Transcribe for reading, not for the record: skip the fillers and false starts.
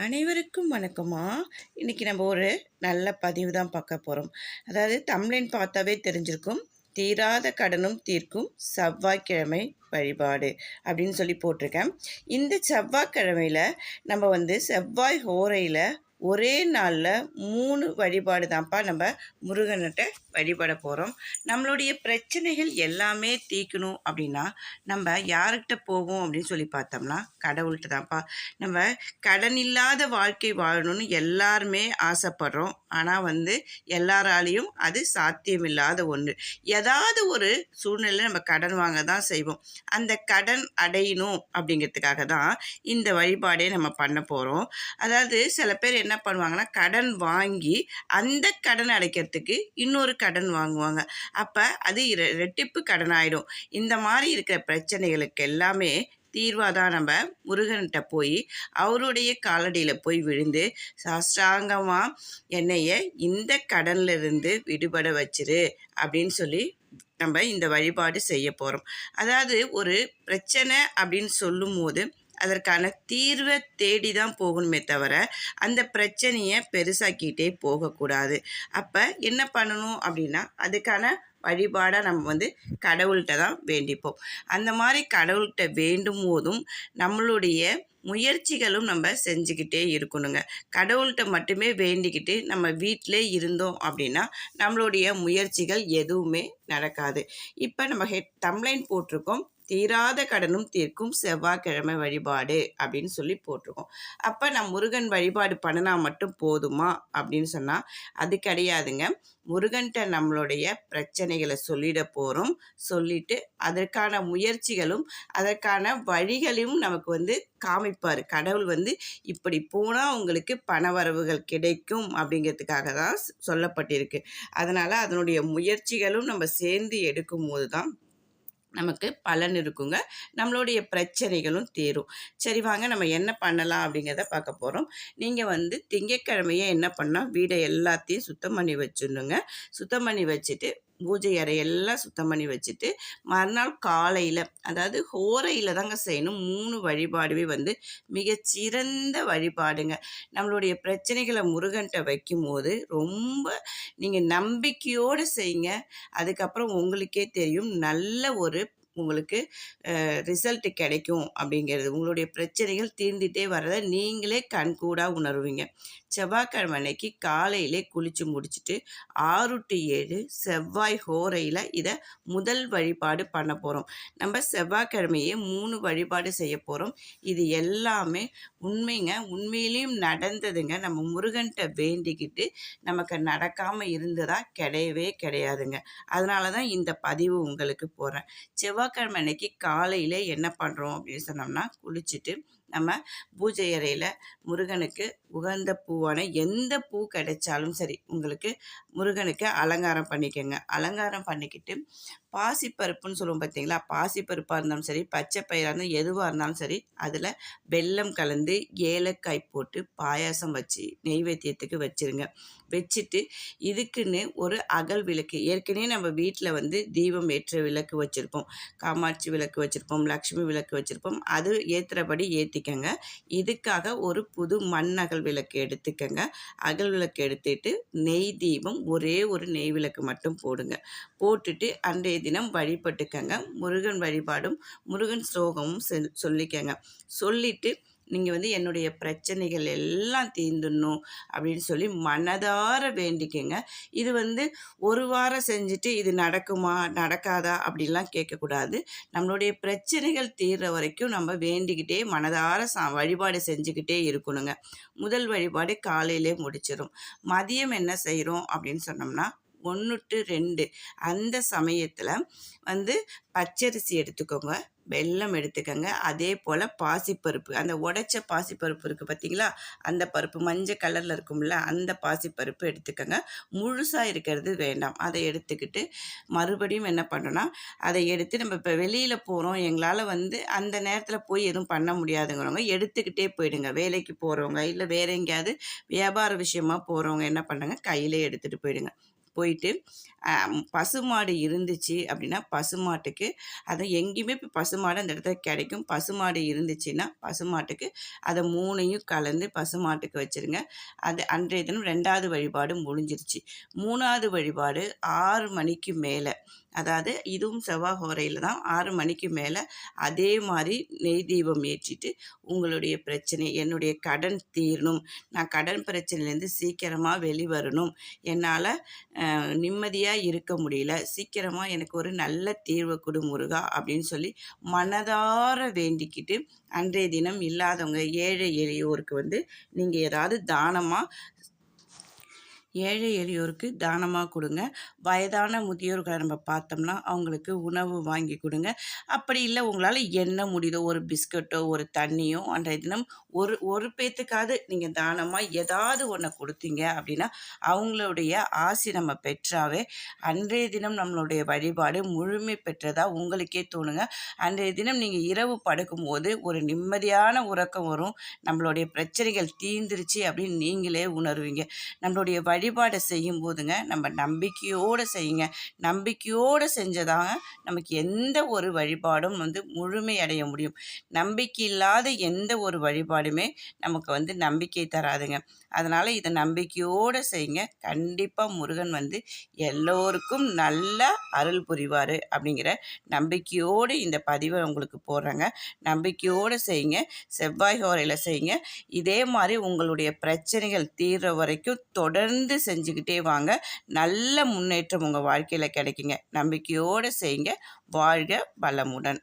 அனைவருக்கும் வணக்கம்மா. இன்னைக்கு நம்ம ஒரு நல்ல பதிவு தான் பார்க்க போகிறோம். அதாவது தம்ப்லைன் பார்த்தாவே தெரிஞ்சிருக்கும். தீராத கடனும் தீர்க்கும் செவ்வாய்க்கிழமை வழிபாடு அப்படின்னு சொல்லி போட்டிருக்கேன். இந்த செவ்வாய்க்கிழமையில் நம்ம செவ்வாய் ஹோரையில் ஒரே நாளில் 3 வழிபாடு தான்ப்பா நம்ம முருகன்கிட்ட வழிபட போகிறோம். நம்மளுடைய பிரச்சனைகள் எல்லாமே தீர்க்கணும் அப்படின்னா நம்ம யார்கிட்ட போவோம் அப்படின்னு சொல்லி பார்த்தோம்னா கடவுள்கிட்ட தான்ப்பா. நம்ம கடன் இல்லாத வாழ்க்கை வாழணும்னு எல்லாருமே ஆசைப்படுறோம். ஆனால் எல்லாராலையும் அது சாத்தியமில்லாத ஒன்று. ஏதாவது ஒரு சூழ்நிலை நம்ம கடன் வாங்க தான் செய்வோம். அந்த கடன் அடையணும் அப்படிங்கிறதுக்காக தான் இந்த வழிபாடே நம்ம பண்ண போகிறோம். அதாவது சில பேர் என்ன பண்ணுவாங்கன்னா, கடன் வாங்கி அந்த கடன் அடைக்கிறதுக்கு இன்னொரு கடன் வாங்குவாங்க. அப்போ அது ரெட்டிப்பு கடன் ஆகிடும். இந்த மாதிரி இருக்கிற பிரச்சனைகளுக்கு எல்லாமே தீர்வாக தான் நம்ம முருகன்கிட்ட போய் அவருடைய காலடியில் போய் விழுந்து சாஷ்டாங்கமாக என்னைய இந்த கடன்ல இருந்து விடுபட வச்சிரு அப்படின்னு சொல்லி நம்ம இந்த வழிபாடு செய்ய போகிறோம். அதாவது ஒரு பிரச்சனை அப்படின்னு சொல்லும் போது அதற்கான தீர்வை தேடி தான் போகணுமே தவிர அந்த பிரச்சனையை பெருசாக்கிட்டே போகக்கூடாது. அப்போ என்ன பண்ணணும் அப்படின்னா, அதுக்கான வழிபாடாக நம்ம கடவுள்கிட்ட தான் வேண்டிப்போம். அந்த மாதிரி கடவுள்கிட்ட வேண்டும் போதும் நம்மளுடைய முயற்சிகளும் நம்ம செஞ்சுக்கிட்டே இருக்கணுங்க. கடவுள்கிட்ட மட்டுமே வேண்டிக்கிட்டு நம்ம வீட்டிலே இருந்தோம் அப்படின்னா நம்மளுடைய முயற்சிகள் எதுவுமே நடக்காது. இப்போ நம்ம தம்ப்லைன் போட்டிருக்கோம், தீராத கடனும் தீர்க்கும் செவ்வாய்க்கிழமை வழிபாடு அப்படின்னு சொல்லி போட்டிருக்கோம். அப்போ நான் முருகன் வழிபாடு பண்ணினா மட்டும் போதுமா அப்படின்னு சொன்னால் அது கிடையாதுங்க. முருகன்கிட்ட நம்மளுடைய பிரச்சனைகளை சொல்லிட போகிறோம். சொல்லிட்டு அதற்கான முயற்சிகளும் அதற்கான வழிகளையும் நமக்கு காமிப்பார். கடவுள் இப்படி போனால் உங்களுக்கு பணவரவுகள் கிடைக்கும் அப்படிங்கிறதுக்காக தான் சொல்லப்பட்டிருக்கு. அதனால் அதனுடைய முயற்சிகளும் நம்ம சேர்ந்து எடுக்கும் போது தான் நமக்கு பலன் இருக்குங்க. நம்மளுடைய பிரச்சனைகளும் தீரும். சரி, வாங்க நம்ம என்ன பண்ணலாம் அப்படிங்கிறத பார்க்க போகிறோம். நீங்கள் திங்கட்கிழமையே என்ன பண்ணால் வீடை எல்லாத்தையும் சுத்தம் பண்ணி வச்சிடணுங்க. சுத்தம் பண்ணி வச்சுட்டு பூஜை அறையெல்லாம் சுத்தம் பண்ணி வச்சுட்டு மறுநாள் காலையில், அதாவது ஹோரையில் தாங்க செய்யணும். 3 வழிபாடுவே மிகச்சிறந்த வழிபாடுங்க. நம்மளுடைய பிரச்சனைகளை முருகன்கிட்ட வைக்கும்போது ரொம்ப நீங்கள் நம்பிக்கையோடு செய்யுங்க. அதுக்கப்புறம் உங்களுக்கே தெரியும், நல்ல ஒரு உங்களுக்கு ரிசல்ட் கிடைக்கும் அப்படிங்கிறது. உங்களுடைய பிரச்சனைகள் தீர்ந்துட்டே வர்றதை நீங்களே கண்கூடாக உணர்வீங்க. செவ்வாய்க்கிழமை அன்னைக்கு காலையிலே குளித்து முடிச்சுட்டு 6 to 7 செவ்வாய் ஹோரையில் இதை முதல் வழிபாடு பண்ண போகிறோம். நம்ம செவ்வாய்க்கிழமையே 3 வழிபாடு செய்ய போகிறோம். இது எல்லாமே உண்மைங்க, உண்மையிலையும் நடந்ததுங்க. நம்ம முருகன்கிட்ட வேண்டிக்கிட்டு நமக்கு நடக்காமல் இருந்ததா கிடையவே கிடையாதுங்க. அதனால தான் இந்த பதிவு உங்களுக்கு போடுறேன். செவ்வாய்க்கிழமை அன்னைக்கு காலையில் என்ன பண்ணுறோம் அப்படின்னு சொன்னோம்னா, குளிச்சுட்டு நம்ம பூஜை அறையில் முருகனுக்கு உகந்த பூவான எந்த பூ கிடைச்சாலும் சரி உங்களுக்கு முருகனுக்கு அலங்காரம் பண்ணிக்கோங்க. அலங்காரம் பண்ணிக்கிட்டு பாசிப்பருப்புன்னு சொல்லுவோம் பார்த்தீங்களா, பாசிப்பருப்பாக இருந்தாலும் சரி, பச்சை பயிராக இருந்தாலும் எதுவாக இருந்தாலும் சரி, அதில் வெல்லம் கலந்து ஏலக்காய் போட்டு பாயாசம் வச்சு நெய்வேத்தியத்துக்கு வச்சுருங்க. வச்சுட்டு இதுக்குன்னு ஒரு அகல் விளக்கு, ஏற்கனவே நம்ம வீட்டில் தீபம் ஏற்ற விளக்கு வச்சுருப்போம், காமாட்சி விளக்கு வச்சுருப்போம், லக்ஷ்மி விளக்கு வச்சுருப்போம், அது ஏற்றுறபடி ஏற்றிக்கங்க. இதுக்காக ஒரு புது மண் அகல் விளக்கு எடுத்துக்கங்க. அகல் விளக்கு எடுத்துட்டு நெய் தீபம் ஒரே ஒரு நெய் விளக்கு மட்டும் போடுங்க. போட்டுட்டு அன்றைய தினம் வழிபட்டுக்கங்க. முருகன் வழிபாடும் முருகன் ஸ்லோகமும் சொல்லிக்கங்க. சொல்லிட்டு நீங்கள் என்னுடைய பிரச்சனைகள் எல்லாம் தீர்ந்துடணும் அப்படின்னு சொல்லி மனதார வேண்டிக்கங்க. இது ஒரு வாரம் செஞ்சுட்டு இது நடக்குமா நடக்காதா அப்படின்லாம் கேட்கக்கூடாது. நம்மளுடைய பிரச்சனைகள் தீர்ற வரைக்கும் நம்ம வேண்டிக்கிட்டே மனதார வழிபாடு செஞ்சுக்கிட்டே இருக்கணுங்க. முதல் வழிபாடு காலையிலே முடிச்சிடும். மதியம் என்ன செய்கிறோம் அப்படின்னு சொன்னோம்னா 1 to 2 அந்த சமயத்தில் பச்சரிசி எடுத்துக்கோங்க, வெல்லம் எடுத்துக்கோங்க. அதே போல் பாசிப்பருப்பு, அந்த உடைச்ச பாசிப்பருப்பு இருக்குது பார்த்தீங்களா, அந்த பருப்பு மஞ்சள் கலரில் இருக்கும்ல, அந்த பாசிப்பருப்பு எடுத்துக்கோங்க. முழுசாக இருக்கிறது வேண்டாம். அதை எடுத்துக்கிட்டு மறுபடியும் என்ன பண்ணோன்னா, அதை எடுத்து நம்ம இப்போ வெளியில் போகிறோம், எங்களால் அந்த நேரத்தில் போய் எதுவும் பண்ண முடியாதுங்கிறவங்க எடுத்துக்கிட்டே போயிடுங்க. வேலைக்கு போகிறவங்க இல்லை வேறு எங்கேயாவது வியாபார விஷயமாக போகிறவங்க என்ன பண்ணுங்க, கையிலே எடுத்துகிட்டு போயிடுங்க. போயிட்டு பசுமாடு இருந்துச்சு அப்படின்னா பசுமாட்டுக்கு அதை எங்கேயுமே இப்போ பசுமாடு அந்த இடத்துல கிடைக்கும். பசுமாடு இருந்துச்சுன்னா பசுமாட்டுக்கு அதை 3யும் கலந்து பசுமாட்டுக்கு வச்சுருங்க. அது அன்றைய தினம் 2வது வழிபாடு முடிஞ்சிருச்சு. 3வது வழிபாடு 6 மணிக்கு மேலே, அதாவது இதுவும் செவ்வாய் ஹோரையில் தான், 6 மணிக்கு மேலே அதே மாதிரி நெய் தீபம் ஏற்றிட்டு உங்களுடைய பிரச்சனை, என்னுடைய கடன் தீரணும், நான் கடன் பிரச்சனையிலேருந்து சீக்கிரமாக வெளிவரணும், என்னால் நிம்மதியாக இருக்க முடியல, சீக்கிரமாக எனக்கு ஒரு நல்ல தீர்வு கொடு முருகா அப்படின்னு சொல்லி மனதார வேண்டிக்கிட்டு அன்றைய தினம் இல்லாதவங்க ஏழை எளியோருக்கு நீங்கள் ஏதாவது ஏழை எளியோருக்கு தானமாக கொடுங்க. வயதான முதியோர்களை நம்ம பார்த்தோம்னா அவங்களுக்கு உணவு வாங்கி கொடுங்க. அப்படி இல்லை உங்களால் என்ன முடியுதோ ஒரு பிஸ்கட்டோ ஒரு தண்ணியோ அன்றைய தினம் ஒரு பேத்துக்காவது நீங்கள் தானமாக ஏதாவது ஒன்று கொடுத்தீங்க அப்படின்னா அவங்களுடைய ஆசி நம்ம பெற்றாவே அன்றைய தினம் நம்மளுடைய வழிபாடு முழுமை பெற்றதாக உங்களுக்கே தோணுங்க. அன்றைய தினம் நீங்கள் இரவு படுக்கும்போது ஒரு நிம்மதியான உறக்கம் வரும். நம்மளுடைய பிரச்சனைகள் தீர்ந்துருச்சு அப்படின்னு நீங்களே உணர்வீங்க. நம்மளுடைய வழிபாடை செய்யும் போதுங்க நம்ம நம்பிக்கையோடு செய்யுங்க. நம்பிக்கையோடு செஞ்சதாங்க நமக்கு எந்த ஒரு வழிபாடும் முழுமை அடைய முடியும். நம்பிக்கை இல்லாத எந்த ஒரு வழிபாடுமே நமக்கு நம்பிக்கை தராதுங்க. அதனால் இதை நம்பிக்கையோடு செய்யுங்க. கண்டிப்பாக முருகன் எல்லோருக்கும் நல்ல அருள் புரிவார் அப்படிங்கிற நம்பிக்கையோடு இந்த பதிவை உங்களுக்கு போடுறேங்க. நம்பிக்கையோடு செய்யுங்க. செவ்வாய் ஹோரையில் செய்யுங்க. இதே மாதிரி உங்களுடைய பிரச்சனைகள் தீர்ற வரைக்கும் தொடர்ந்து செஞ்சுக்கிட்டே வாங்க. நல்ல முன்னேற்றம் உங்கள் வாழ்க்கையில் கிடைக்குங்க. நம்பிக்கையோடு செய்யுங்க. வாழ்க வளமுடன்.